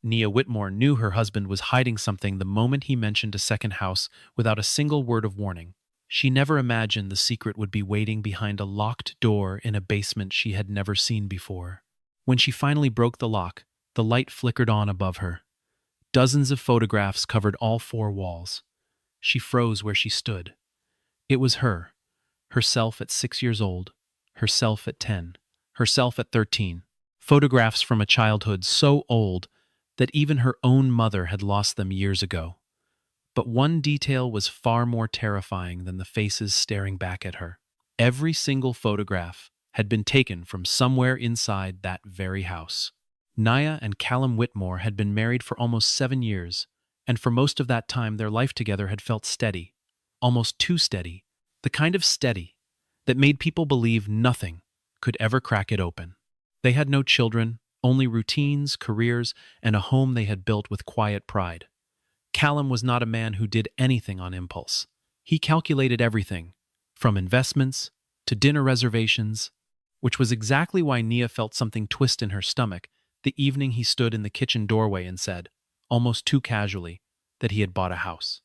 Nia Whitmore knew her husband was hiding something the moment he mentioned a second house without a single word of warning. She never imagined the secret would be waiting behind a locked door in a basement she had never seen before. When she finally broke the lock, the light flickered on above her. Dozens of photographs covered all four walls. She froze where she stood. It was her. Herself at 6 years old. Herself at 10. Herself at 13. Photographs from a childhood so old that even her own mother had lost them years ago. But one detail was far more terrifying than the faces staring back at her. Every single photograph had been taken from somewhere inside that very house. Nia and Callum Whitmore had been married for almost 7 years, and for most of that time their life together had felt steady, almost too steady, the kind of steady that made people believe nothing could ever crack it open. They had no children, only routines, careers, and a home they had built with quiet pride. Callum was not a man who did anything on impulse. He calculated everything, from investments to dinner reservations, which was exactly why Nia felt something twist in her stomach the evening he stood in the kitchen doorway and said, almost too casually, that he had bought a house.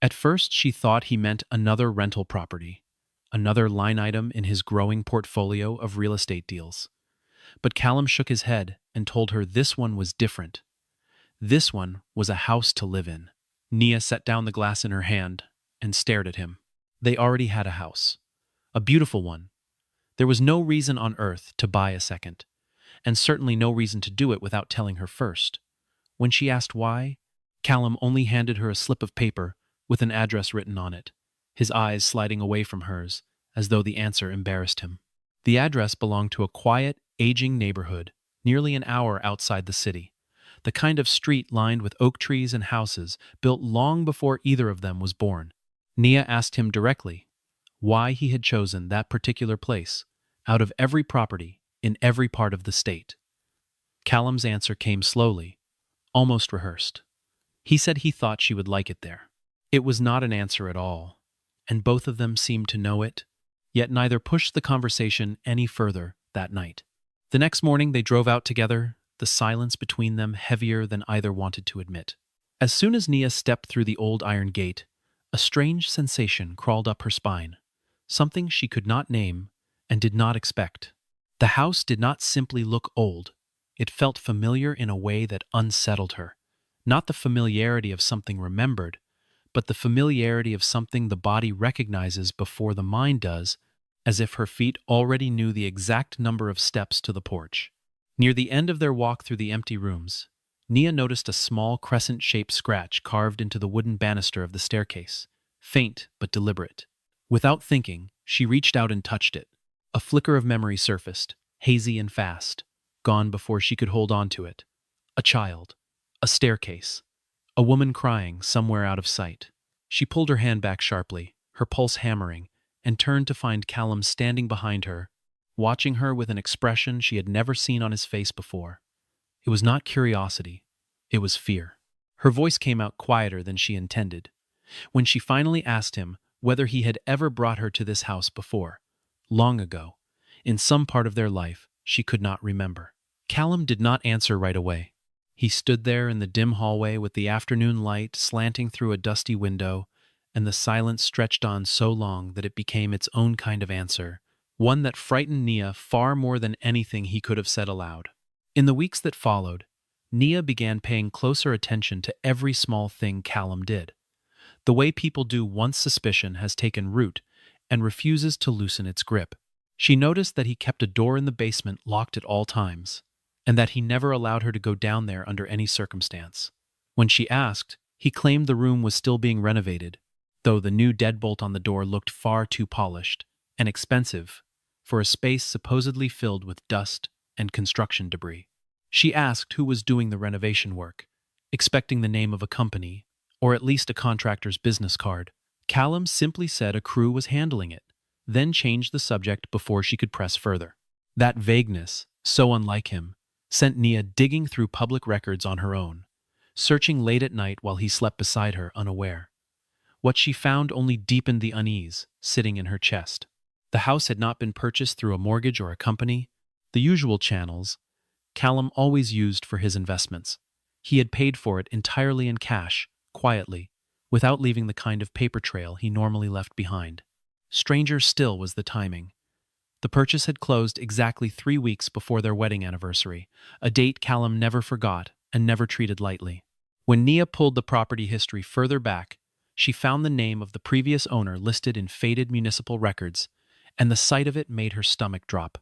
At first, she thought he meant another rental property, another line item in his growing portfolio of real estate deals. But Callum shook his head and told her this one was different. This one was a house to live in. Nia set down the glass in her hand and stared at him. They already had a house, a beautiful one. There was no reason on earth to buy a second, and certainly no reason to do it without telling her first. When she asked why, Callum only handed her a slip of paper with an address written on it, his eyes sliding away from hers as though the answer embarrassed him. The address belonged to a quiet, aging neighborhood, nearly an hour outside the city, the kind of street lined with oak trees and houses built long before either of them was born. Nia asked him directly why he had chosen that particular place out of every property in every part of the state. Callum's answer came slowly, almost rehearsed. He said he thought she would like it there. It was not an answer at all, and both of them seemed to know it, yet neither pushed the conversation any further that night. The next morning they drove out together, the silence between them heavier than either wanted to admit. As soon as Nia stepped through the old iron gate, a strange sensation crawled up her spine, something she could not name and did not expect. The house did not simply look old. It felt familiar in a way that unsettled her. Not the familiarity of something remembered, but the familiarity of something the body recognizes before the mind does, as if her feet already knew the exact number of steps to the porch. Near the end of their walk through the empty rooms, Nia noticed a small crescent-shaped scratch carved into the wooden banister of the staircase, faint but deliberate. Without thinking, she reached out and touched it. A flicker of memory surfaced, hazy and fast, gone before she could hold on to it. A child, a staircase, a woman crying somewhere out of sight. She pulled her hand back sharply, her pulse hammering, and turned to find Callum standing behind her, watching her with an expression she had never seen on his face before. It was not curiosity, it was fear. Her voice came out quieter than she intended, when she finally asked him whether he had ever brought her to this house before. Long ago, in some part of their life, she could not remember. Callum did not answer right away. He stood there in the dim hallway with the afternoon light slanting through a dusty window, and the silence stretched on so long that it became its own kind of answer, one that frightened Nia far more than anything he could have said aloud. In the weeks that followed, Nia began paying closer attention to every small thing Callum did. The way people do once suspicion has taken root and refuses to loosen its grip. She noticed that he kept a door in the basement locked at all times, and that he never allowed her to go down there under any circumstance. When she asked, he claimed the room was still being renovated, though the new deadbolt on the door looked far too polished and expensive for a space supposedly filled with dust and construction debris. She asked who was doing the renovation work, expecting the name of a company, or at least a contractor's business card. Callum simply said a crew was handling it, then changed the subject before she could press further. That vagueness, so unlike him, sent Nia digging through public records on her own, searching late at night while he slept beside her unaware. What she found only deepened the unease sitting in her chest. The house had not been purchased through a mortgage or a company, the usual channels Callum always used for his investments. He had paid for it entirely in cash, quietly, without leaving the kind of paper trail he normally left behind. Stranger still was the timing. The purchase had closed exactly 3 weeks before their wedding anniversary, a date Callum never forgot and never treated lightly. When Nia pulled the property history further back, she found the name of the previous owner listed in faded municipal records, and the sight of it made her stomach drop.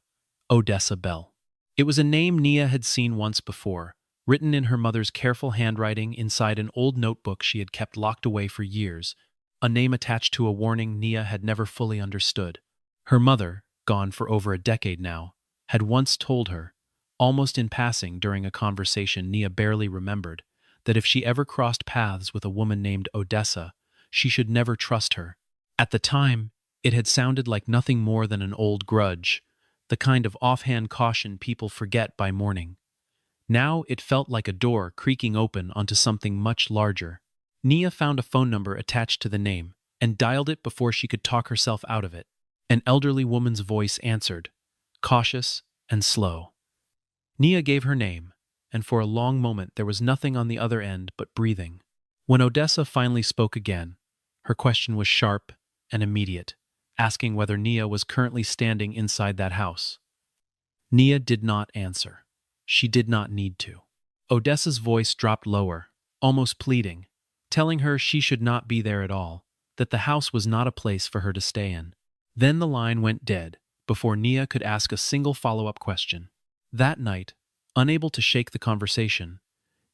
Odessa Bell. It was a name Nia had seen once before, written in her mother's careful handwriting inside an old notebook she had kept locked away for years, a name attached to a warning Nia had never fully understood. Her mother, gone for over a decade now, had once told her, almost in passing during a conversation Nia barely remembered, that if she ever crossed paths with a woman named Odessa, she should never trust her. At the time, it had sounded like nothing more than an old grudge, the kind of offhand caution people forget by morning. Now it felt like a door creaking open onto something much larger. Nia found a phone number attached to the name and dialed it before she could talk herself out of it. An elderly woman's voice answered, cautious and slow. Nia gave her name, and for a long moment there was nothing on the other end but breathing. When Odessa finally spoke again, her question was sharp and immediate, asking whether Nia was currently standing inside that house. Nia did not answer. She did not need to. Odessa's voice dropped lower, almost pleading, telling her she should not be there at all, that the house was not a place for her to stay in. Then the line went dead, before Nia could ask a single follow-up question. That night, unable to shake the conversation,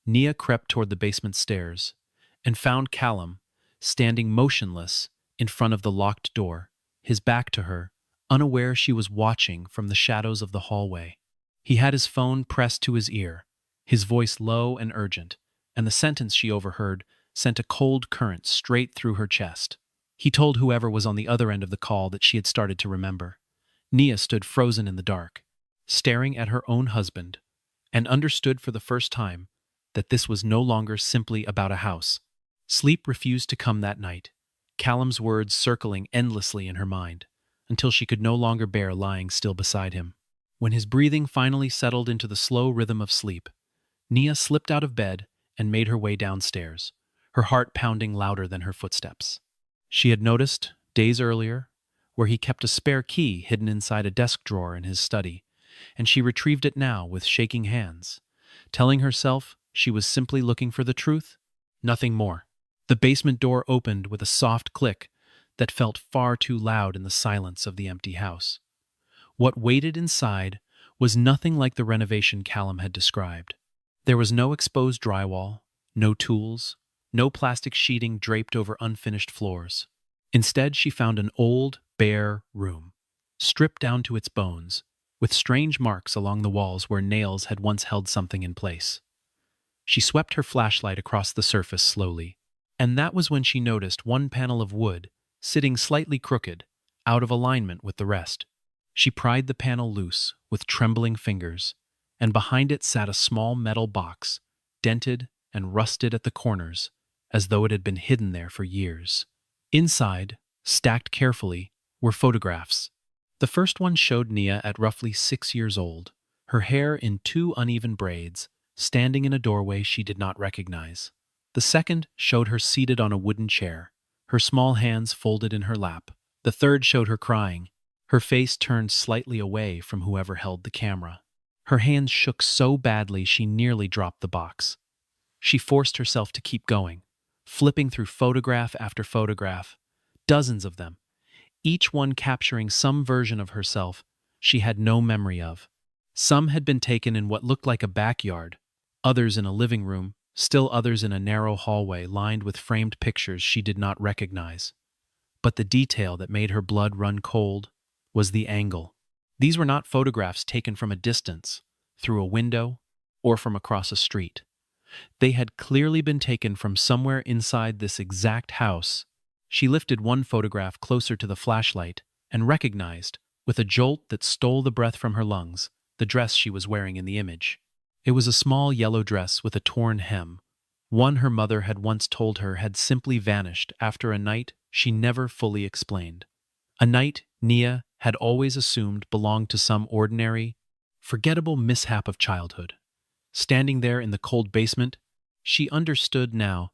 Nia crept toward the basement stairs and found Callum standing motionless in front of the locked door, his back to her, unaware she was watching from the shadows of the hallway. He had his phone pressed to his ear, his voice low and urgent, and the sentence she overheard sent a cold current straight through her chest. He told whoever was on the other end of the call that she had started to remember. Nia stood frozen in the dark, staring at her own husband, and understood for the first time that this was no longer simply about a house. Sleep refused to come that night, Callum's words circling endlessly in her mind, until she could no longer bear lying still beside him. When his breathing finally settled into the slow rhythm of sleep, Nia slipped out of bed and made her way downstairs, her heart pounding louder than her footsteps. She had noticed, days earlier, where he kept a spare key hidden inside a desk drawer in his study, and she retrieved it now with shaking hands, telling herself she was simply looking for the truth, nothing more. The basement door opened with a soft click that felt far too loud in the silence of the empty house. What waited inside was nothing like the renovation Callum had described. There was no exposed drywall, no tools, no plastic sheeting draped over unfinished floors. Instead, she found an old, bare room, stripped down to its bones, with strange marks along the walls where nails had once held something in place. She swept her flashlight across the surface slowly, and that was when she noticed one panel of wood sitting slightly crooked, out of alignment with the rest. She pried the panel loose with trembling fingers, and behind it sat a small metal box, dented and rusted at the corners, as though it had been hidden there for years. Inside, stacked carefully, were photographs. The first one showed Nia at roughly 6 years old, her hair in 2 uneven braids, standing in a doorway she did not recognize. The second showed her seated on a wooden chair, her small hands folded in her lap. The third showed her crying, her face turned slightly away from whoever held the camera. Her hands shook so badly she nearly dropped the box. She forced herself to keep going, flipping through photograph after photograph, dozens of them, each one capturing some version of herself she had no memory of. Some had been taken in what looked like a backyard, others in a living room, still others in a narrow hallway lined with framed pictures she did not recognize. But the detail that made her blood run cold was the angle. These were not photographs taken from a distance, through a window, or from across a street. They had clearly been taken from somewhere inside this exact house. She lifted one photograph closer to the flashlight and recognized, with a jolt that stole the breath from her lungs, the dress she was wearing in the image. It was a small yellow dress with a torn hem, one her mother had once told her had simply vanished after a night she never fully explained. A night Nia had always assumed belonged to some ordinary, forgettable mishap of childhood. Standing there in the cold basement, She understood now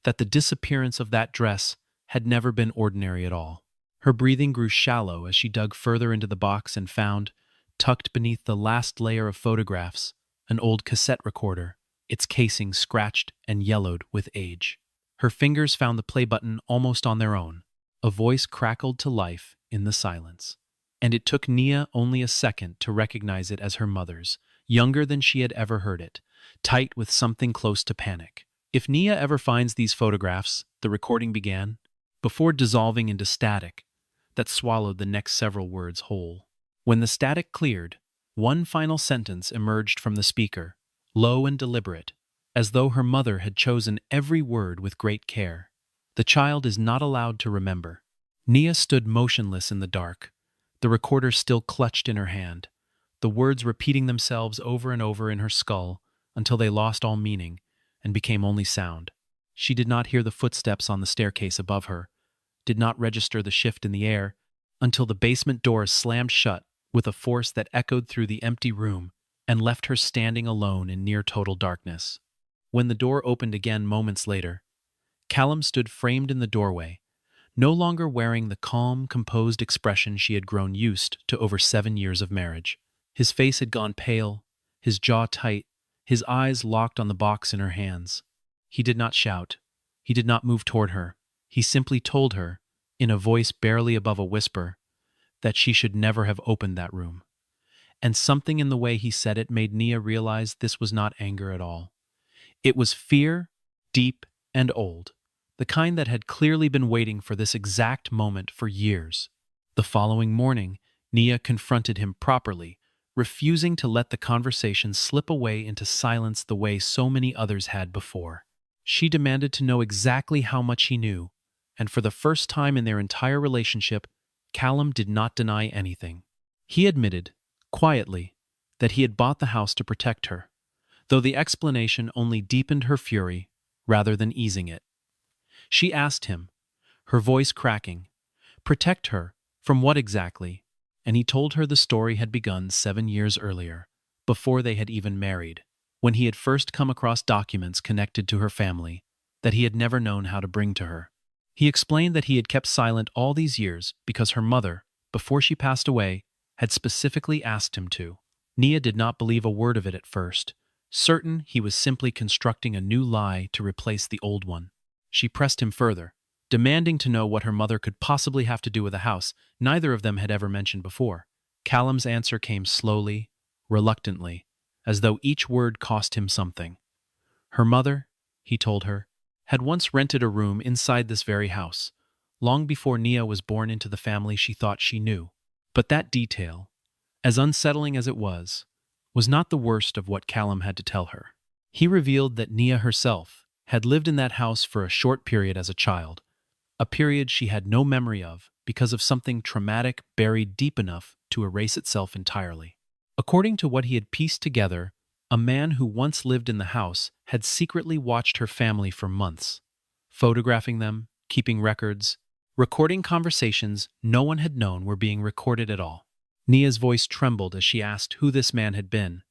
that the disappearance of that dress had never been ordinary at all. Her breathing grew shallow as she dug further into the box and found, tucked beneath the last layer of photographs, an old cassette recorder, its casing scratched and yellowed with age. Her fingers found the play button almost on their own. A voice crackled to life in the silence. And it took Nia only a second to recognize it as her mother's, younger than she had ever heard it, tight with something close to panic. "If Nia ever finds these photographs," the recording began, before dissolving into static that swallowed the next several words whole. When the static cleared, one final sentence emerged from the speaker, low and deliberate, as though her mother had chosen every word with great care. "The child is not allowed to remember." Nia stood motionless in the dark, the recorder still clutched in her hand, the words repeating themselves over and over in her skull until they lost all meaning and became only sound. She did not hear the footsteps on the staircase above her, did not register the shift in the air, until the basement door slammed shut with a force that echoed through the empty room and left her standing alone in near total darkness. When the door opened again moments later, Callum stood framed in the doorway, no longer wearing the calm, composed expression she had grown used to over 7 years of marriage. His face had gone pale, his jaw tight, his eyes locked on the box in her hands. He did not shout. He did not move toward her. He simply told her, in a voice barely above a whisper, that she should never have opened that room. And something in the way he said it made Nia realize this was not anger at all. It was fear, deep and old, the kind that had clearly been waiting for this exact moment for years. The following morning, Nia confronted him properly, refusing to let the conversation slip away into silence the way so many others had before. She demanded to know exactly how much he knew, and for the first time in their entire relationship, Callum did not deny anything. He admitted, quietly, that he had bought the house to protect her, though the explanation only deepened her fury rather than easing it. She asked him, her voice cracking, protect her from what exactly? And he told her the story had begun 7 years earlier, before they had even married, when he had first come across documents connected to her family that he had never known how to bring to her. He explained that he had kept silent all these years because her mother, before she passed away, had specifically asked him to. Nia did not believe a word of it at first, certain he was simply constructing a new lie to replace the old one. She pressed him further, demanding to know what her mother could possibly have to do with the house neither of them had ever mentioned before. Callum's answer came slowly, reluctantly, as though each word cost him something. Her mother, he told her, had once rented a room inside this very house, long before Nia was born into the family she thought she knew. But that detail, as unsettling as it was not the worst of what Callum had to tell her. He revealed that Nia herself had lived in that house for a short period as a child, a period she had no memory of because of something traumatic buried deep enough to erase itself entirely. According to what he had pieced together, a man who once lived in the house had secretly watched her family for months, photographing them, keeping records, recording conversations no one had known were being recorded at all. Nia's voice trembled as she asked who this man had been,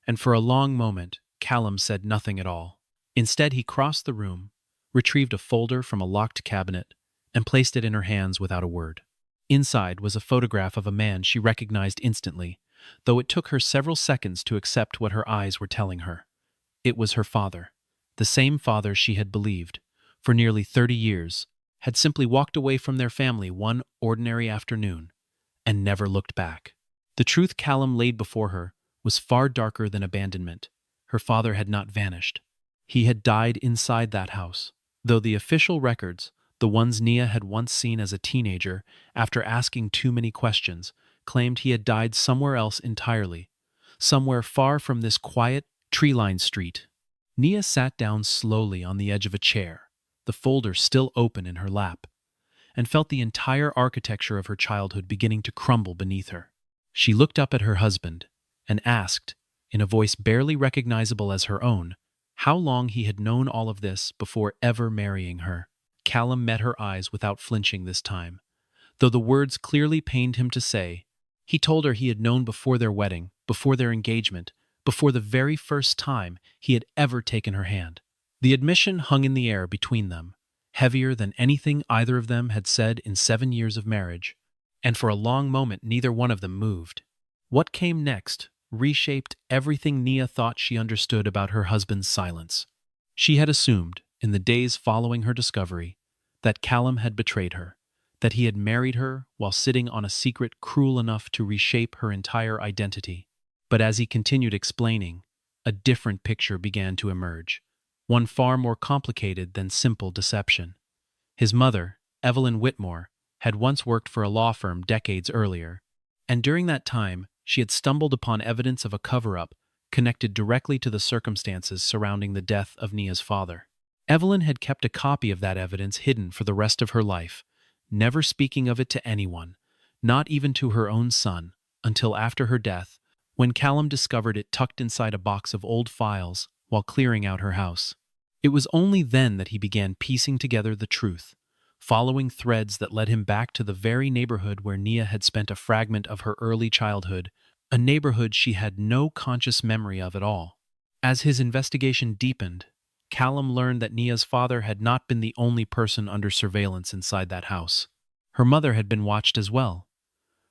and for a long moment, Callum said nothing at all. Instead, he crossed the room, retrieved a folder from a locked cabinet, and placed it in her hands without a word. Inside was a photograph of a man she recognized instantly, though it took her several seconds to accept what her eyes were telling her. It was her father, the same father she had believed, for nearly 30 years, had simply walked away from their family one ordinary afternoon and never looked back. The truth Callum laid before her was far darker than abandonment. Her father had not vanished. He had died inside that house, though the official records, the ones Nia had once seen as a teenager after asking too many questions, claimed he had died somewhere else entirely, somewhere far from this quiet, tree-lined street. Nia sat down slowly on the edge of a chair, the folder still open in her lap, and felt the entire architecture of her childhood beginning to crumble beneath her. She looked up at her husband and asked, in a voice barely recognizable as her own, how long he had known all of this before ever marrying her. Callum met her eyes without flinching this time, though the words clearly pained him to say. He told her he had known before their wedding, before their engagement, before the very first time he had ever taken her hand. The admission hung in the air between them, heavier than anything either of them had said in 7 years of marriage, and for a long moment neither one of them moved. What came next reshaped everything Nia thought she understood about her husband's silence. She had assumed, in the days following her discovery, that Callum had betrayed her, that he had married her while sitting on a secret cruel enough to reshape her entire identity. But as he continued explaining, a different picture began to emerge, one far more complicated than simple deception. His mother, Evelyn Whitmore, had once worked for a law firm decades earlier, and during that time she had stumbled upon evidence of a cover-up connected directly to the circumstances surrounding the death of Nia's father. Evelyn had kept a copy of that evidence hidden for the rest of her life, never speaking of it to anyone, not even to her own son, until after her death, when Callum discovered it tucked inside a box of old files while clearing out her house. It was only then that he began piecing together the truth, following threads that led him back to the very neighborhood where Nia had spent a fragment of her early childhood, a neighborhood she had no conscious memory of at all. As his investigation deepened, Callum learned that Nia's father had not been the only person under surveillance inside that house. Her mother had been watched as well,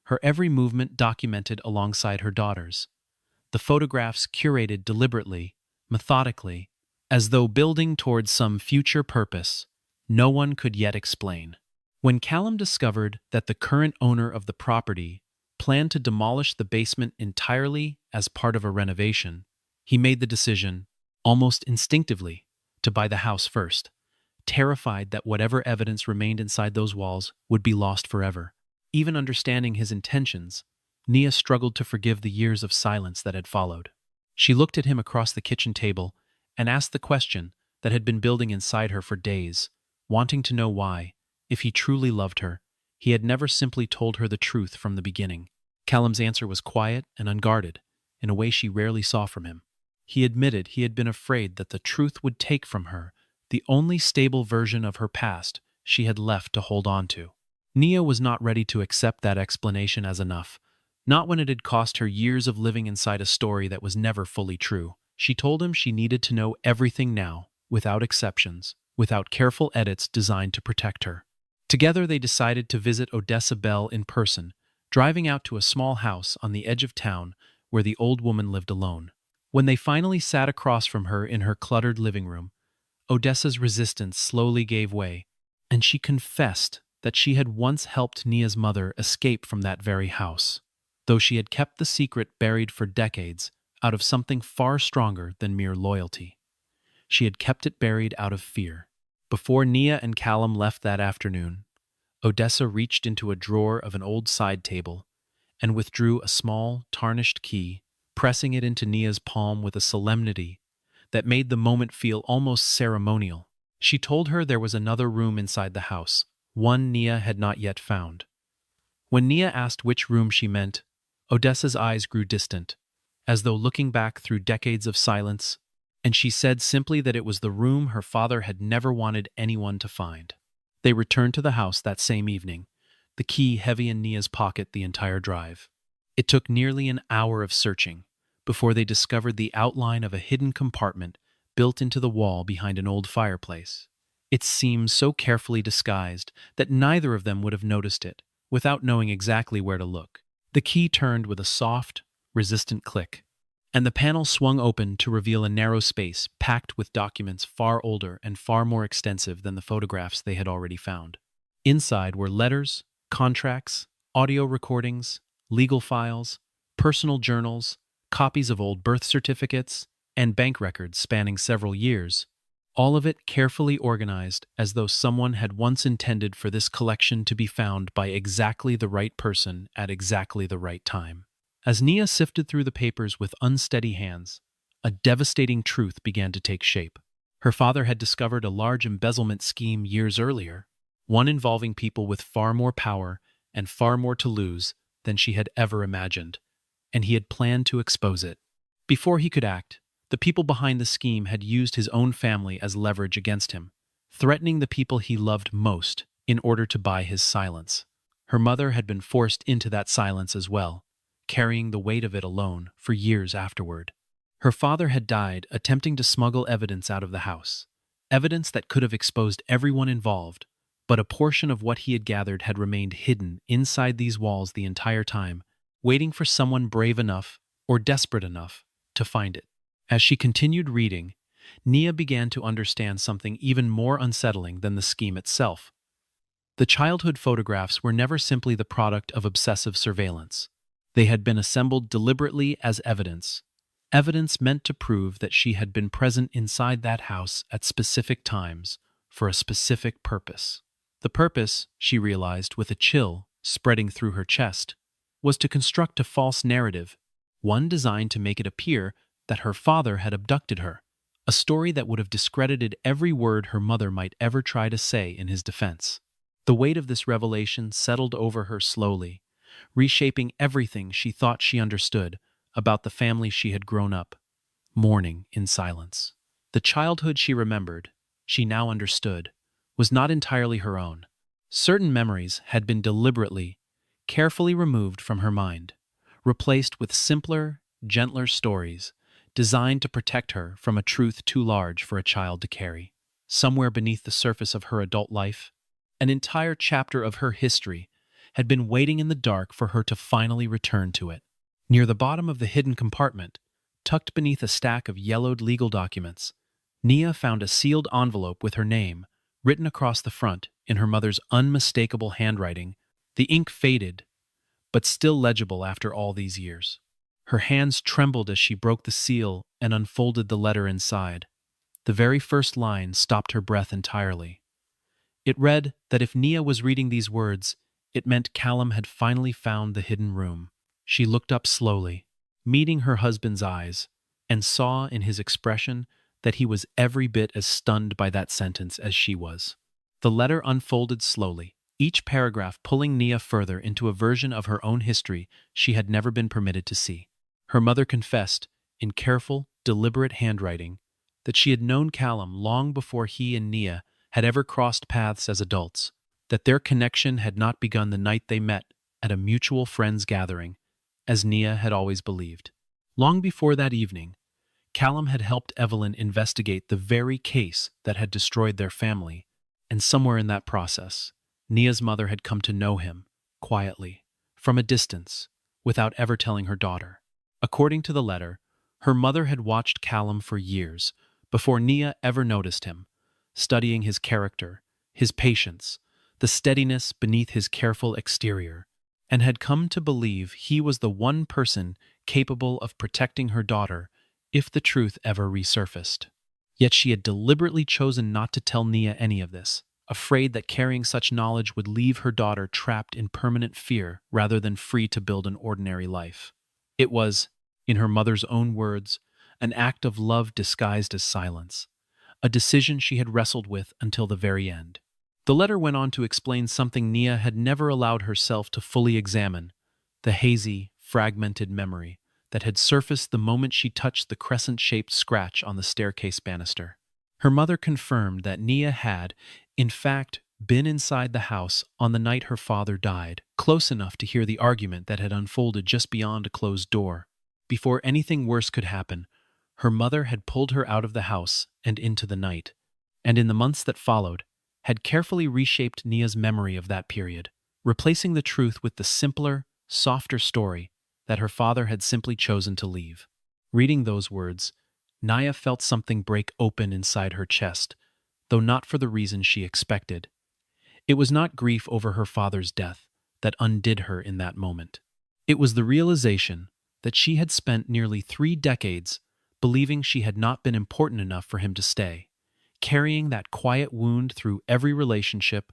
her every movement documented alongside her daughter's, the photographs curated deliberately, methodically, as though building towards some future purpose no one could yet explain. When Callum discovered that the current owner of the property planned to demolish the basement entirely as part of a renovation, he made the decision, almost instinctively, to buy the house first, terrified that whatever evidence remained inside those walls would be lost forever. Even understanding his intentions, Nia struggled to forgive the years of silence that had followed. She looked at him across the kitchen table and asked the question that had been building inside her for days, wanting to know why, if he truly loved her, he had never simply told her the truth from the beginning. Callum's answer was quiet and unguarded, in a way she rarely saw from him. He admitted he had been afraid that the truth would take from her the only stable version of her past she had left to hold on to. Nia was not ready to accept that explanation as enough, not when it had cost her years of living inside a story that was never fully true. She told him she needed to know everything now, without exceptions, without careful edits designed to protect her. Together they decided to visit Odessa Bell in person, driving out to a small house on the edge of town where the old woman lived alone. When they finally sat across from her in her cluttered living room, Odessa's resistance slowly gave way, and she confessed that she had once helped Nia's mother escape from that very house, though she had kept the secret buried for decades out of something far stronger than mere loyalty. She had kept it buried out of fear. Before Nia and Callum left that afternoon, Odessa reached into a drawer of an old side table and withdrew a small, tarnished key, pressing it into Nia's palm with a solemnity that made the moment feel almost ceremonial. She told her there was another room inside the house, one Nia had not yet found. When Nia asked which room she meant, Odessa's eyes grew distant, as though looking back through decades of silence, and she said simply that it was the room her father had never wanted anyone to find. They returned to the house that same evening, the key heavy in Nia's pocket the entire drive. It took nearly an hour of searching before they discovered the outline of a hidden compartment built into the wall behind an old fireplace. It seemed so carefully disguised that neither of them would have noticed it, without knowing exactly where to look. The key turned with a soft, resistant click, and the panel swung open to reveal a narrow space packed with documents far older and far more extensive than the photographs they had already found. Inside were letters, contracts, audio recordings, legal files, personal journals, copies of old birth certificates, and bank records spanning several years, all of it carefully organized as though someone had once intended for this collection to be found by exactly the right person at exactly the right time. As Nia sifted through the papers with unsteady hands, a devastating truth began to take shape. Her father had discovered a large embezzlement scheme years earlier, one involving people with far more power and far more to lose than she had ever imagined, and he had planned to expose it. Before he could act, the people behind the scheme had used his own family as leverage against him, threatening the people he loved most in order to buy his silence. Her mother had been forced into that silence as well, carrying the weight of it alone for years afterward. Her father had died attempting to smuggle evidence out of the house, evidence that could have exposed everyone involved, but a portion of what he had gathered had remained hidden inside these walls the entire time, waiting for someone brave enough or desperate enough to find it. As she continued reading, Nia began to understand something even more unsettling than the scheme itself. The childhood photographs were never simply the product of obsessive surveillance. They had been assembled deliberately as evidence, evidence meant to prove that she had been present inside that house at specific times for a specific purpose. The purpose, she realized with a chill spreading through her chest, was to construct a false narrative, one designed to make it appear that her father had abducted her, a story that would have discredited every word her mother might ever try to say in his defense. The weight of this revelation settled over her slowly, reshaping everything she thought she understood about the family she had grown up, mourning in silence. The childhood she remembered, she now understood, was not entirely her own. Certain memories had been deliberately, carefully removed from her mind, replaced with simpler, gentler stories designed to protect her from a truth too large for a child to carry. Somewhere beneath the surface of her adult life, an entire chapter of her history had been waiting in the dark for her to finally return to it. Near the bottom of the hidden compartment, tucked beneath a stack of yellowed legal documents, Nia found a sealed envelope with her name, written across the front in her mother's unmistakable handwriting, the ink faded, but still legible after all these years. Her hands trembled as she broke the seal and unfolded the letter inside. The very first line stopped her breath entirely. It read that if Nia was reading these words, it meant Callum had finally found the hidden room. She looked up slowly, meeting her husband's eyes, and saw in his expression that he was every bit as stunned by that sentence as she was. The letter unfolded slowly, each paragraph pulling Nia further into a version of her own history she had never been permitted to see. Her mother confessed, in careful, deliberate handwriting, that she had known Callum long before he and Nia had ever crossed paths as adults, that their connection had not begun the night they met at a mutual friends gathering, as Nia had always believed. Long before that evening, Callum had helped Evelyn investigate the very case that had destroyed their family, and somewhere in that process, Nia's mother had come to know him, quietly, from a distance, without ever telling her daughter. According to the letter, her mother had watched Callum for years before Nia ever noticed him, studying his character, his patience, the steadiness beneath his careful exterior, and had come to believe he was the one person capable of protecting her daughter if the truth ever resurfaced. Yet she had deliberately chosen not to tell Nia any of this, afraid that carrying such knowledge would leave her daughter trapped in permanent fear rather than free to build an ordinary life. It was, in her mother's own words, an act of love disguised as silence, a decision she had wrestled with until the very end. The letter went on to explain something Nia had never allowed herself to fully examine, the hazy, fragmented memory that had surfaced the moment she touched the crescent-shaped scratch on the staircase banister. Her mother confirmed that Nia had, in fact, been inside the house on the night her father died, close enough to hear the argument that had unfolded just beyond a closed door. Before anything worse could happen, her mother had pulled her out of the house and into the night, and in the months that followed, had carefully reshaped Nia's memory of that period, replacing the truth with the simpler, softer story that her father had simply chosen to leave. Reading those words, Nia felt something break open inside her chest, though not for the reason she expected. It was not grief over her father's death that undid her in that moment. It was the realization that she had spent nearly 3 decades believing she had not been important enough for him to stay, carrying that quiet wound through every relationship,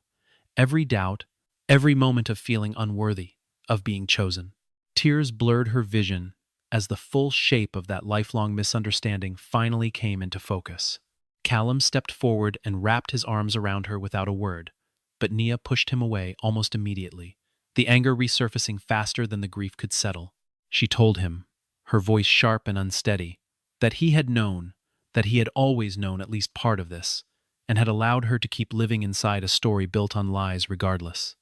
every doubt, every moment of feeling unworthy of being chosen. Tears blurred her vision as the full shape of that lifelong misunderstanding finally came into focus. Callum stepped forward and wrapped his arms around her without a word, but Nia pushed him away almost immediately, the anger resurfacing faster than the grief could settle. She told him, her voice sharp and unsteady, that he had known, that he had always known at least part of this, and had allowed her to keep living inside a story built on lies regardless.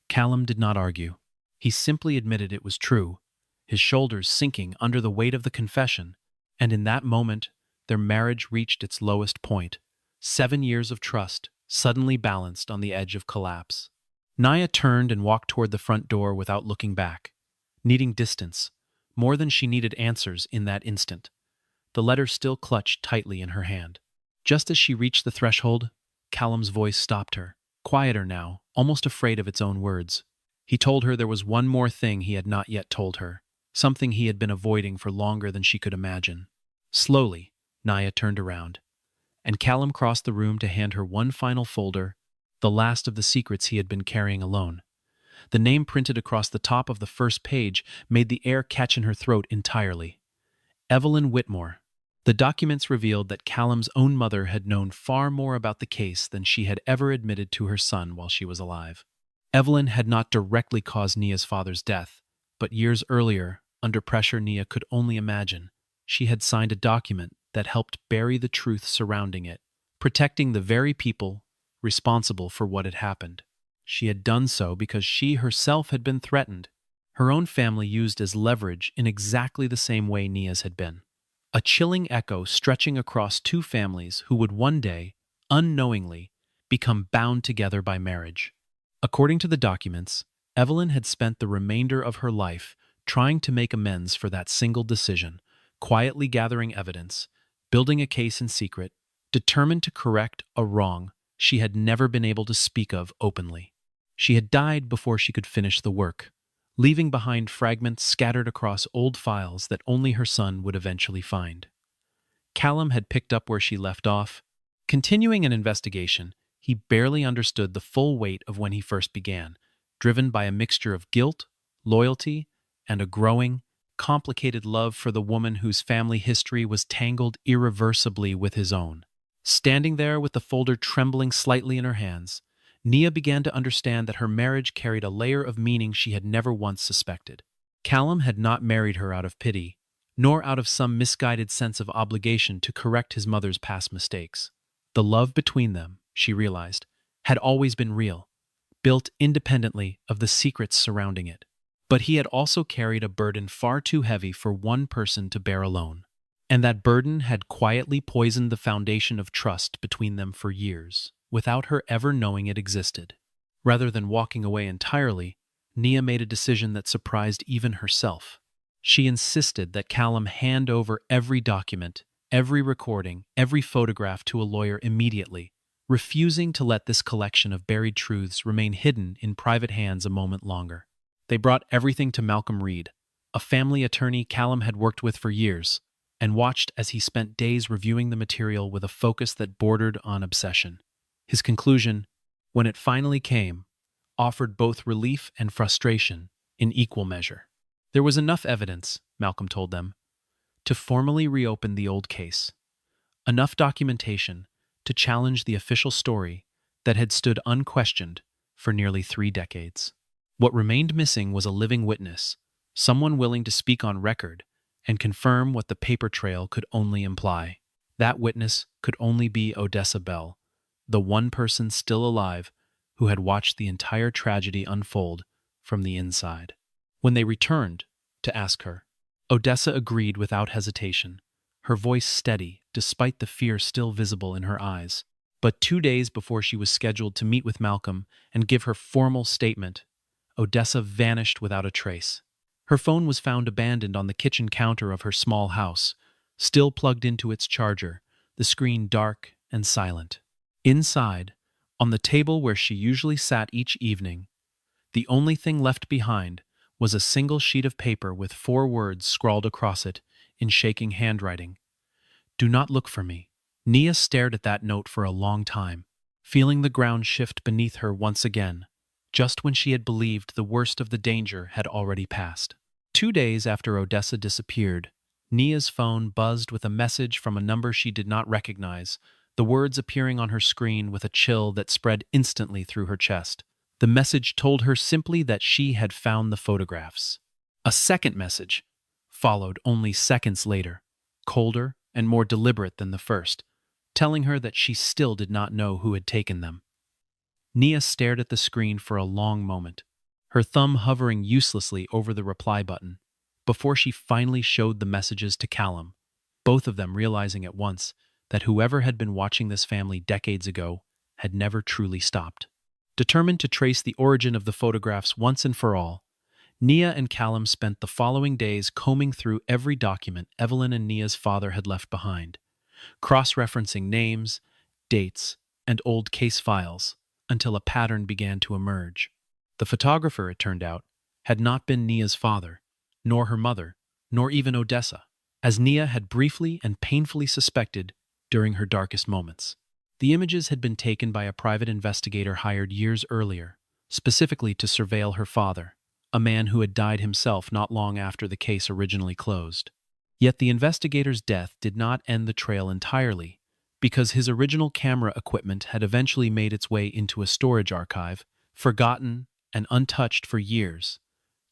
Callum did not argue. He simply admitted it was true, his shoulders sinking under the weight of the confession, and in that moment their marriage reached its lowest point, 7 years of trust, suddenly balanced on the edge of collapse. Naya turned and walked toward the front door without looking back, needing distance, more than she needed answers in that instant. The letter still clutched tightly in her hand. Just as she reached the threshold, Callum's voice stopped her, quieter now, almost afraid of its own words. He told her there was one more thing he had not yet told her, something he had been avoiding for longer than she could imagine. Slowly, Naya turned around, and Callum crossed the room to hand her one final folder, the last of the secrets he had been carrying alone. The name printed across the top of the first page made the air catch in her throat entirely. Evelyn Whitmore. The documents revealed that Callum's own mother had known far more about the case than she had ever admitted to her son while she was alive. Evelyn had not directly caused Nia's father's death, but years earlier, under pressure Nia could only imagine, she had signed a document that helped bury the truth surrounding it, protecting the very people responsible for what had happened. She had done so because she herself had been threatened, her own family used as leverage in exactly the same way Nia's had been. A chilling echo stretching across two families who would one day, unknowingly, become bound together by marriage. According to the documents, Evelyn had spent the remainder of her life trying to make amends for that single decision, quietly gathering evidence, building a case in secret, determined to correct a wrong she had never been able to speak of openly. She had died before she could finish the work, leaving behind fragments scattered across old files that only her son would eventually find. Callum had picked up where she left off. Continuing an investigation, he barely understood the full weight of when he first began, driven by a mixture of guilt, loyalty, and a growing, complicated love for the woman whose family history was tangled irreversibly with his own. Standing there with the folder trembling slightly in her hands, Nia began to understand that her marriage carried a layer of meaning she had never once suspected. Callum had not married her out of pity, nor out of some misguided sense of obligation to correct his mother's past mistakes. The love between them, she realized, had always been real, built independently of the secrets surrounding it. But he had also carried a burden far too heavy for one person to bear alone. And that burden had quietly poisoned the foundation of trust between them for years, without her ever knowing it existed. Rather than walking away entirely, Nia made a decision that surprised even herself. She insisted that Callum hand over every document, every recording, every photograph to a lawyer immediately, refusing to let this collection of buried truths remain hidden in private hands a moment longer. They brought everything to Malcolm Reed, a family attorney Callum had worked with for years, and watched as he spent days reviewing the material with a focus that bordered on obsession. His conclusion, when it finally came, offered both relief and frustration in equal measure. There was enough evidence, Malcolm told them, to formally reopen the old case. Enough documentation to challenge the official story that had stood unquestioned for nearly 3 decades. What remained missing was a living witness, someone willing to speak on record and confirm what the paper trail could only imply. That witness could only be Odessa Bell, the one person still alive who had watched the entire tragedy unfold from the inside. When they returned to ask her, Odessa agreed without hesitation, her voice steady despite the fear still visible in her eyes. But 2 days before she was scheduled to meet with Malcolm and give her formal statement, Odessa vanished without a trace. Her phone was found abandoned on the kitchen counter of her small house, still plugged into its charger, the screen dark and silent. Inside, on the table where she usually sat each evening, the only thing left behind was a single sheet of paper with 4 words scrawled across it in shaking handwriting. "Do not look for me." Nia stared at that note for a long time, feeling the ground shift beneath her once again, just when she had believed the worst of the danger had already passed. 2 days after Odessa disappeared, Nia's phone buzzed with a message from a number she did not recognize, the words appearing on her screen with a chill that spread instantly through her chest. The message told her simply that she had found the photographs. A second message followed only seconds later, colder and more deliberate than the first, telling her that she still did not know who had taken them. Nia stared at the screen for a long moment, her thumb hovering uselessly over the reply button, before she finally showed the messages to Callum, both of them realizing at once that whoever had been watching this family decades ago had never truly stopped. Determined to trace the origin of the photographs once and for all, Nia and Callum spent the following days combing through every document Evelyn and Nia's father had left behind, cross-referencing names, dates, and old case files until a pattern began to emerge. The photographer, it turned out, had not been Nia's father, nor her mother, nor even Odessa, as Nia had briefly and painfully suspected during her darkest moments. The images had been taken by a private investigator hired years earlier, specifically to surveil her father, a man who had died himself not long after the case originally closed. Yet the investigator's death did not end the trail entirely, because his original camera equipment had eventually made its way into a storage archive, forgotten and untouched for years,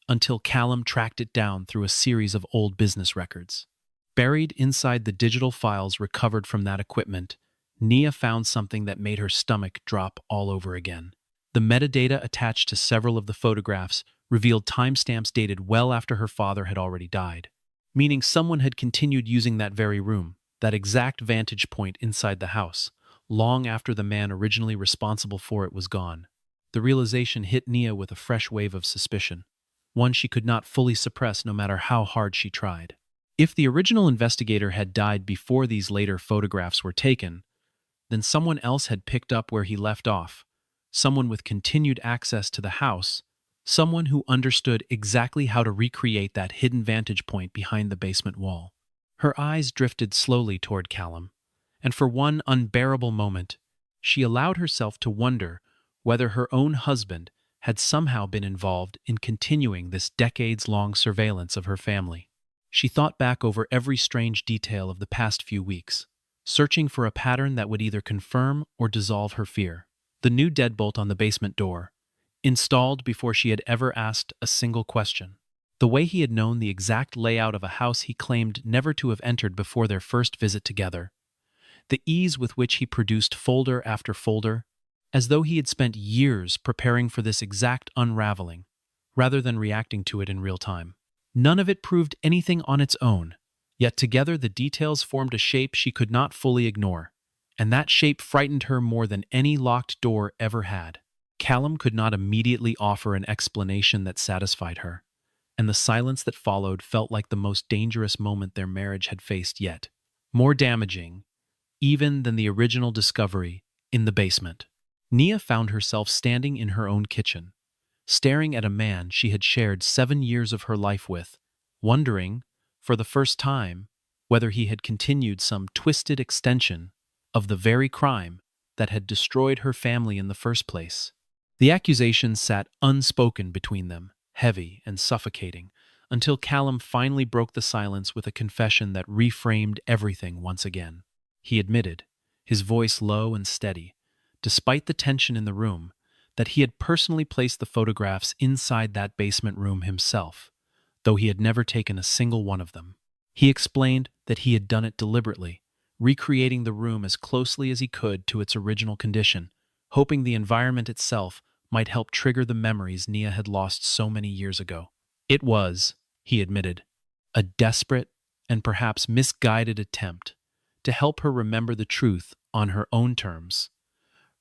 until Callum tracked it down through a series of old business records. Buried inside the digital files recovered from that equipment, Nia found something that made her stomach drop all over again. The metadata attached to several of the photographs revealed timestamps dated well after her father had already died, meaning someone had continued using that very room, that exact vantage point inside the house, long after the man originally responsible for it was gone. The realization hit Nia with a fresh wave of suspicion, one she could not fully suppress no matter how hard she tried. If the original investigator had died before these later photographs were taken, then someone else had picked up where he left off, someone with continued access to the house, someone who understood exactly how to recreate that hidden vantage point behind the basement wall. Her eyes drifted slowly toward Callum, and for one unbearable moment, she allowed herself to wonder whether her own husband had somehow been involved in continuing this decades-long surveillance of her family. She thought back over every strange detail of the past few weeks, searching for a pattern that would either confirm or dissolve her fear. The new deadbolt on the basement door, installed before she had ever asked a single question. The way he had known the exact layout of a house he claimed never to have entered before their first visit together. The ease with which he produced folder after folder, as though he had spent years preparing for this exact unraveling, rather than reacting to it in real time. None of it proved anything on its own, yet together the details formed a shape she could not fully ignore, and that shape frightened her more than any locked door ever had. Callum could not immediately offer an explanation that satisfied her, and the silence that followed felt like the most dangerous moment their marriage had faced yet, more damaging even than the original discovery in the basement. Nia found herself standing in her own kitchen, staring at a man she had shared 7 years of her life with, wondering, for the first time, whether he had continued some twisted extension of the very crime that had destroyed her family in the first place. The accusation sat unspoken between them, heavy and suffocating, until Callum finally broke the silence with a confession that reframed everything once again. He admitted, his voice low and steady, despite the tension in the room, that he had personally placed the photographs inside that basement room himself, though he had never taken a single one of them. He explained that he had done it deliberately, recreating the room as closely as he could to its original condition, hoping the environment itself might help trigger the memories Nia had lost so many years ago. It was, he admitted, a desperate and perhaps misguided attempt to help her remember the truth on her own terms,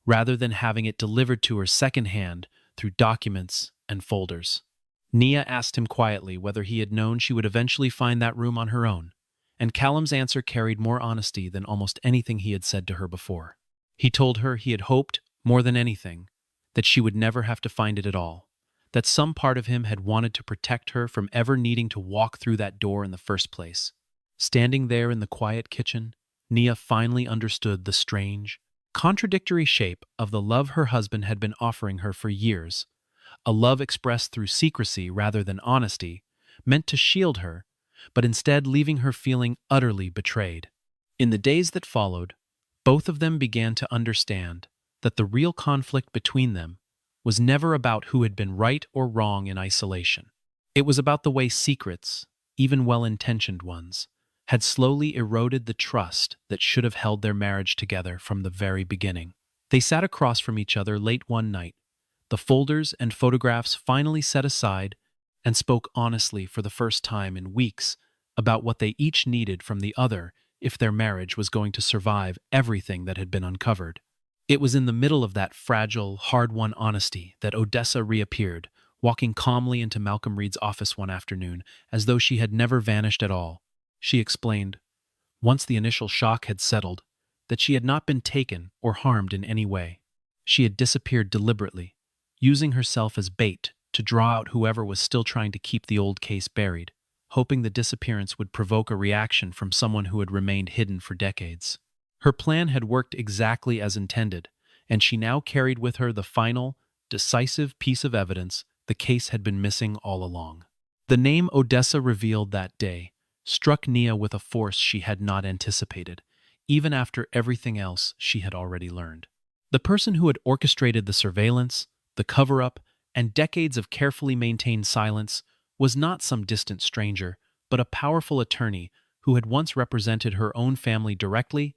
rather than having it delivered to her secondhand through documents and folders. Nia asked him quietly whether he had known she would eventually find that room on her own, and Callum's answer carried more honesty than almost anything he had said to her before. He told her he had hoped, more than anything, that she would never have to find it at all, that some part of him had wanted to protect her from ever needing to walk through that door in the first place. Standing there in the quiet kitchen, Nia finally understood the strange, contradictory shape of the love her husband had been offering her for years, a love expressed through secrecy rather than honesty, meant to shield her, but instead leaving her feeling utterly betrayed. In the days that followed, both of them began to understand that the real conflict between them was never about who had been right or wrong in isolation. It was about the way secrets, even well-intentioned ones, had slowly eroded the trust that should have held their marriage together from the very beginning. They sat across from each other late one night, the folders and photographs finally set aside, and spoke honestly for the first time in weeks about what they each needed from the other if their marriage was going to survive everything that had been uncovered. It was in the middle of that fragile, hard-won honesty that Odessa reappeared, walking calmly into Malcolm Reed's office one afternoon, as though she had never vanished at all. She explained, once the initial shock had settled, that she had not been taken or harmed in any way. She had disappeared deliberately, using herself as bait to draw out whoever was still trying to keep the old case buried, hoping the disappearance would provoke a reaction from someone who had remained hidden for decades. Her plan had worked exactly as intended, and she now carried with her the final, decisive piece of evidence the case had been missing all along. The name Odessa revealed that day struck Nia with a force she had not anticipated, even after everything else she had already learned. The person who had orchestrated the surveillance, the cover-up, and decades of carefully maintained silence was not some distant stranger, but a powerful attorney who had once represented her own family directly,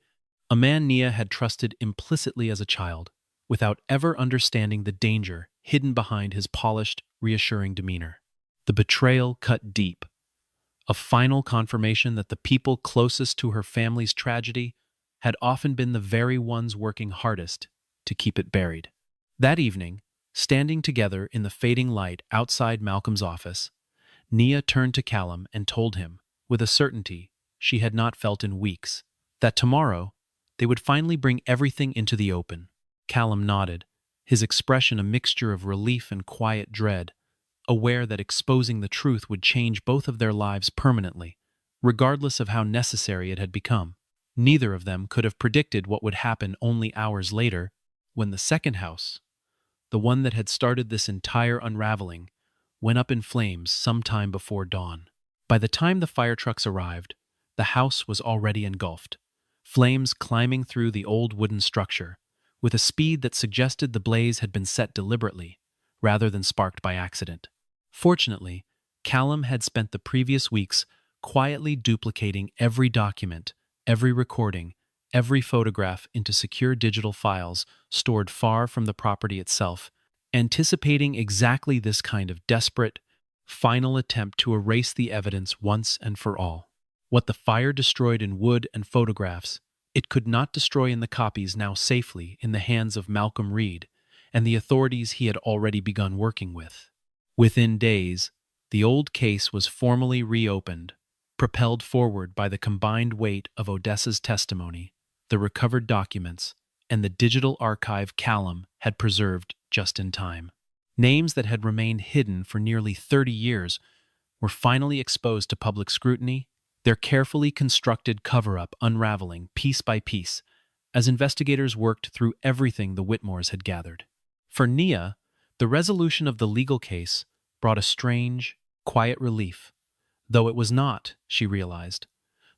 a man Nia had trusted implicitly as a child, without ever understanding the danger hidden behind his polished, reassuring demeanor. The betrayal cut deep, a final confirmation that the people closest to her family's tragedy had often been the very ones working hardest to keep it buried. That evening, standing together in the fading light outside Malcolm's office, Nia turned to Callum and told him, with a certainty she had not felt in weeks, that tomorrow they would finally bring everything into the open. Callum nodded, his expression a mixture of relief and quiet dread, aware that exposing the truth would change both of their lives permanently, regardless of how necessary it had become. Neither of them could have predicted what would happen only hours later, when the second house, the one that had started this entire unraveling, went up in flames sometime before dawn. By the time the fire trucks arrived, the house was already engulfed, flames climbing through the old wooden structure, with a speed that suggested the blaze had been set deliberately, rather than sparked by accident. Fortunately, Callum had spent the previous weeks quietly duplicating every document, every recording, every photograph into secure digital files stored far from the property itself, anticipating exactly this kind of desperate, final attempt to erase the evidence once and for all. What the fire destroyed in wood and photographs, it could not destroy in the copies now safely in the hands of Malcolm Reed and the authorities he had already begun working with. Within days, the old case was formally reopened, propelled forward by the combined weight of Odessa's testimony, the recovered documents, and the digital archive Callum had preserved just in time. Names that had remained hidden for nearly 30 years were finally exposed to public scrutiny, their carefully constructed cover-up unraveling piece by piece as investigators worked through everything the Whitmores had gathered. For Nia, the resolution of the legal case brought a strange, quiet relief, though it was not, she realized,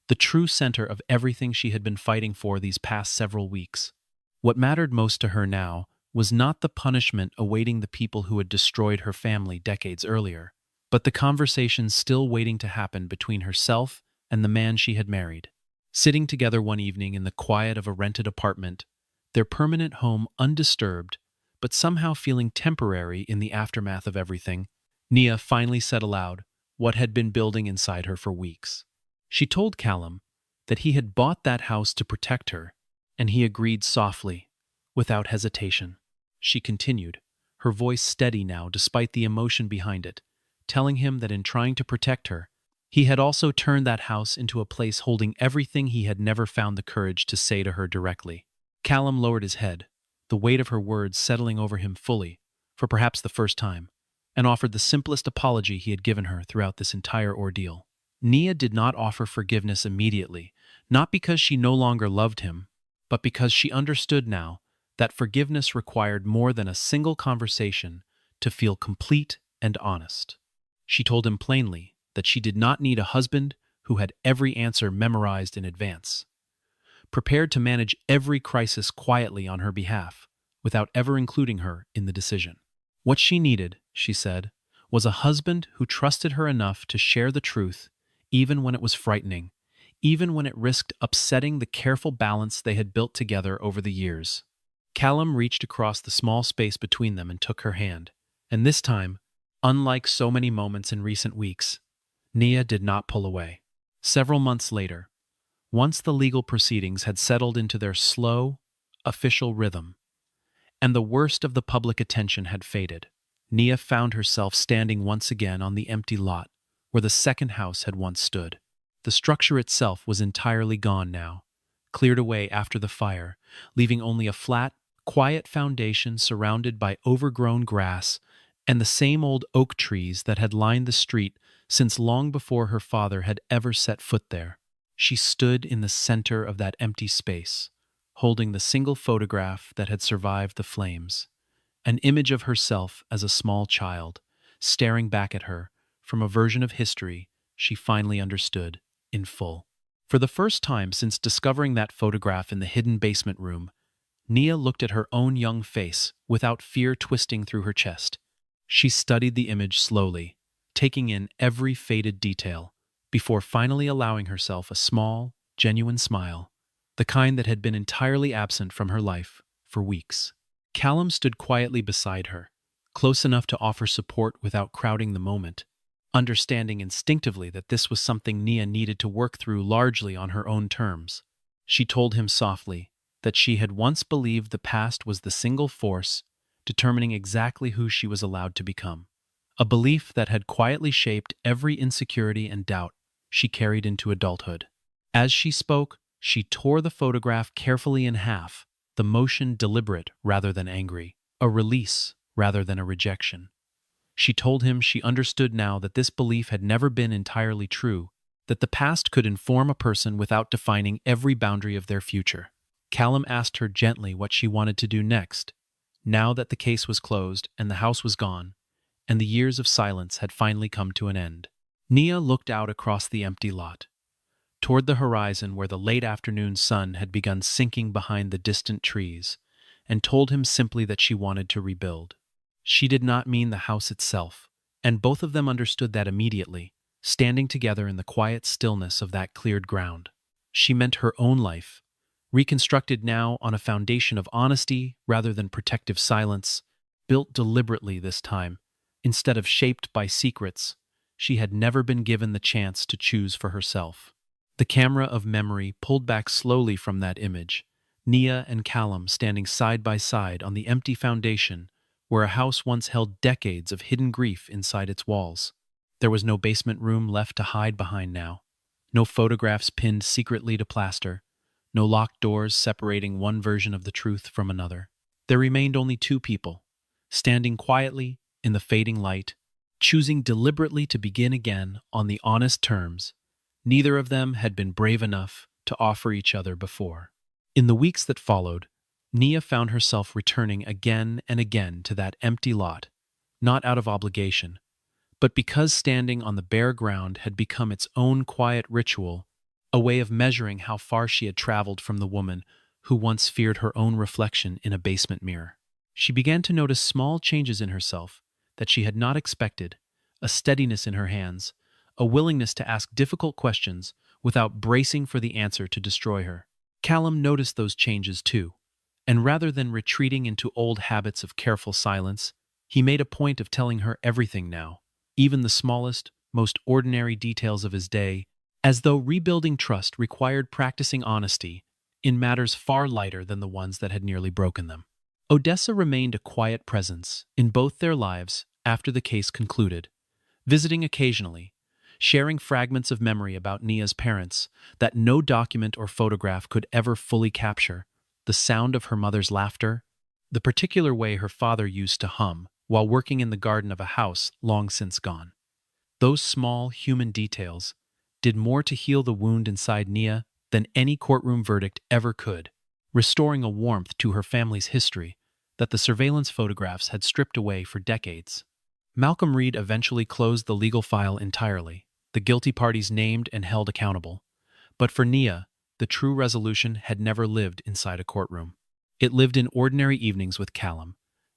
the true center of everything she had been fighting for these past several weeks. What mattered most to her now was not the punishment awaiting the people who had destroyed her family decades earlier, but the conversations still waiting to happen between herself and the man she had married. Sitting together one evening in the quiet of a rented apartment, their permanent home undisturbed, but somehow feeling temporary in the aftermath of everything, Nia finally said aloud what had been building inside her for weeks. She told Callum that he had bought that house to protect her, and he agreed softly, without hesitation. She continued, her voice steady now despite the emotion behind it, telling him that in trying to protect her, he had also turned that house into a place holding everything he had never found the courage to say to her directly. Callum lowered his head, the weight of her words settling over him fully, for perhaps the first time, and offered the simplest apology he had given her throughout this entire ordeal. Nia did not offer forgiveness immediately, not because she no longer loved him, but because she understood now that forgiveness required more than a single conversation to feel complete and honest. She told him plainly that she did not need a husband who had every answer memorized in advance, prepared to manage every crisis quietly on her behalf, without ever including her in the decision. What she needed, she said, was a husband who trusted her enough to share the truth, even when it was frightening, even when it risked upsetting the careful balance they had built together over the years. Callum reached across the small space between them and took her hand, and this time, unlike so many moments in recent weeks, Nia did not pull away. Several months later, Once the legal proceedings had settled into their slow, official rhythm, and the worst of the public attention had faded, Nia found herself standing once again on the empty lot where the second house had once stood. The structure itself was entirely gone now, cleared away after the fire, leaving only a flat, quiet foundation surrounded by overgrown grass and the same old oak trees that had lined the street since long before her father had ever set foot there. She stood in the center of that empty space, holding the single photograph that had survived the flames, an image of herself as a small child, staring back at her from a version of history she finally understood in full. For the first time since discovering that photograph in the hidden basement room, Nia looked at her own young face without fear twisting through her chest. She studied the image slowly, taking in every faded detail, before finally allowing herself a small, genuine smile, the kind that had been entirely absent from her life for weeks. Callum stood quietly beside her, close enough to offer support without crowding the moment, understanding instinctively that this was something Nia needed to work through largely on her own terms. She told him softly that she had once believed the past was the single force determining exactly who she was allowed to become, a belief that had quietly shaped every insecurity and doubt she carried into adulthood. As she spoke, she tore the photograph carefully in half, the motion deliberate rather than angry, a release rather than a rejection. She told him she understood now that this belief had never been entirely true, that the past could inform a person without defining every boundary of their future. Callum asked her gently what she wanted to do next, now that the case was closed and the house was gone, and the years of silence had finally come to an end. Nia looked out across the empty lot, toward the horizon where the late afternoon sun had begun sinking behind the distant trees, and told him simply that she wanted to rebuild. She did not mean the house itself, and both of them understood that immediately, standing together in the quiet stillness of that cleared ground. She meant her own life, reconstructed now on a foundation of honesty rather than protective silence, built deliberately this time, instead of shaped by secrets she had never been given the chance to choose for herself. The camera of memory pulled back slowly from that image, Nia and Callum standing side by side on the empty foundation where a house once held decades of hidden grief inside its walls. There was no basement room left to hide behind now, no photographs pinned secretly to plaster, no locked doors separating one version of the truth from another. There remained only two people, standing quietly in the fading light, choosing deliberately to begin again on the honest terms neither of them had been brave enough to offer each other before. In the weeks that followed, Nia found herself returning again and again to that empty lot, not out of obligation, but because standing on the bare ground had become its own quiet ritual, a way of measuring how far she had traveled from the woman who once feared her own reflection in a basement mirror. She began to notice small changes in herself that she had not expected, a steadiness in her hands, a willingness to ask difficult questions without bracing for the answer to destroy her. Callum noticed those changes too, and rather than retreating into old habits of careful silence, he made a point of telling her everything now, even the smallest, most ordinary details of his day, as though rebuilding trust required practicing honesty in matters far lighter than the ones that had nearly broken them. Odessa remained a quiet presence in both their lives after the case concluded, visiting occasionally, sharing fragments of memory about Nia's parents that no document or photograph could ever fully capture, the sound of her mother's laughter, the particular way her father used to hum while working in the garden of a house long since gone. Those small human details did more to heal the wound inside Nia than any courtroom verdict ever could, restoring a warmth to her family's history that the surveillance photographs had stripped away for decades. Malcolm Reed eventually closed the legal file entirely, the guilty parties named and held accountable. But for Nia, the true resolution had never lived inside a courtroom. It lived in ordinary evenings with Callum,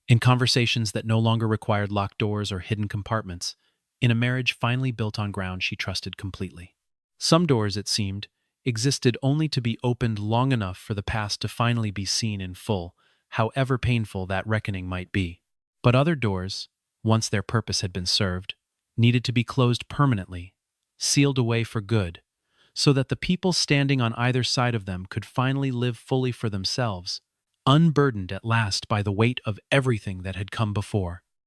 in conversations that no longer required locked doors or hidden compartments, in a marriage finally built on ground she trusted completely. Some doors, it seemed, existed only to be opened long enough for the past to finally be seen in full, however painful that reckoning might be. But other doors, once their purpose had been served, needed to be closed permanently, sealed away for good, so that the people standing on either side of them could finally live fully for themselves, unburdened at last by the weight of everything that had come before.